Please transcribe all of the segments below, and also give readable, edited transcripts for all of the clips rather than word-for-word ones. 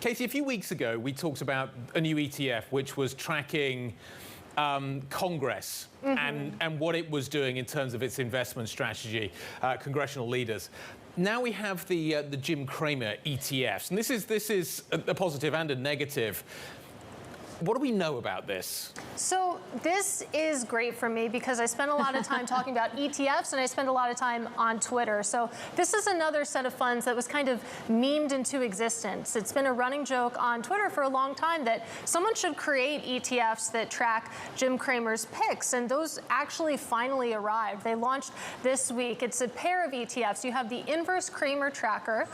Katie, a few weeks ago, we talked about a new ETF which was tracking Congress and what it was doing in terms of its investment strategy, congressional leaders. Now we have the Jim Cramer ETFs, and this is a positive and a negative. What do we know about this? So this is great for me because I spend a lot of time talking about ETFs and I spend a lot of time on Twitter. So this is another set of funds that was kind of memed into existence. It's been a running joke on Twitter for a long time that someone should create ETFs that track Jim Cramer's picks, and those actually finally arrived. They launched this week. It's a pair of ETFs. You have the inverse Cramer tracker,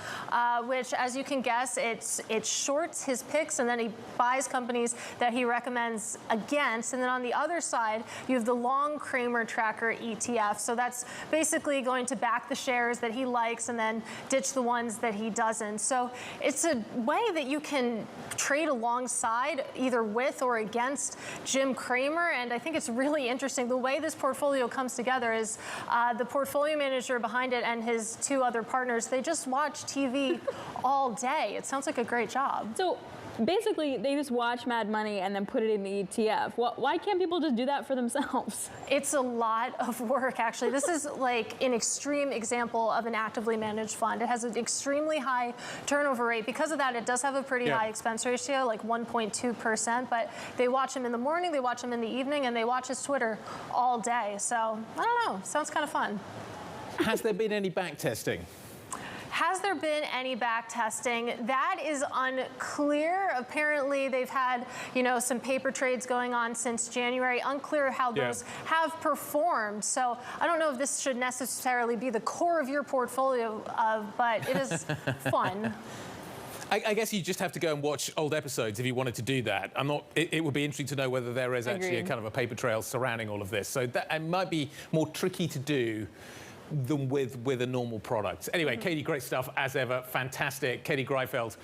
which, as you can guess, it shorts his picks and then he buys companies that he recommends against. And then on the other side, you have the long Cramer tracker ETF. So that's basically going to back the shares that he likes and then ditch the ones that he doesn't. So it's a way that you can trade alongside, either with or against Jim Cramer. And I think it's really interesting. The way this portfolio comes together is the portfolio manager behind it and his two other partners, they just watch TV all day. It sounds like a great job. So basically, they just watch Mad Money and then put it in the ETF. Why can't people just do that for themselves? It's a lot of work, actually. This is like an extreme example of an actively managed fund. It has an extremely high turnover rate. Because of that, it does have a pretty high expense ratio, like 1.2%. But they watch him in the morning, they watch him in the evening, and they watch his Twitter all day. So, I don't know. Sounds kind of fun. Has there been any back testing? Has there been any back testing? That is unclear. Apparently, they've had, some paper trades going on since January. Unclear how those have performed. So I don't know if this should necessarily be the core of your portfolio, but it is fun. I guess you just have to go and watch old episodes if you wanted to do that. It would be interesting to know whether there is actually a kind of a paper trail surrounding all of this. So that it might be more tricky to do than with a normal product. Anyway, Katie, great stuff as ever. Fantastic. Katie Greifeld.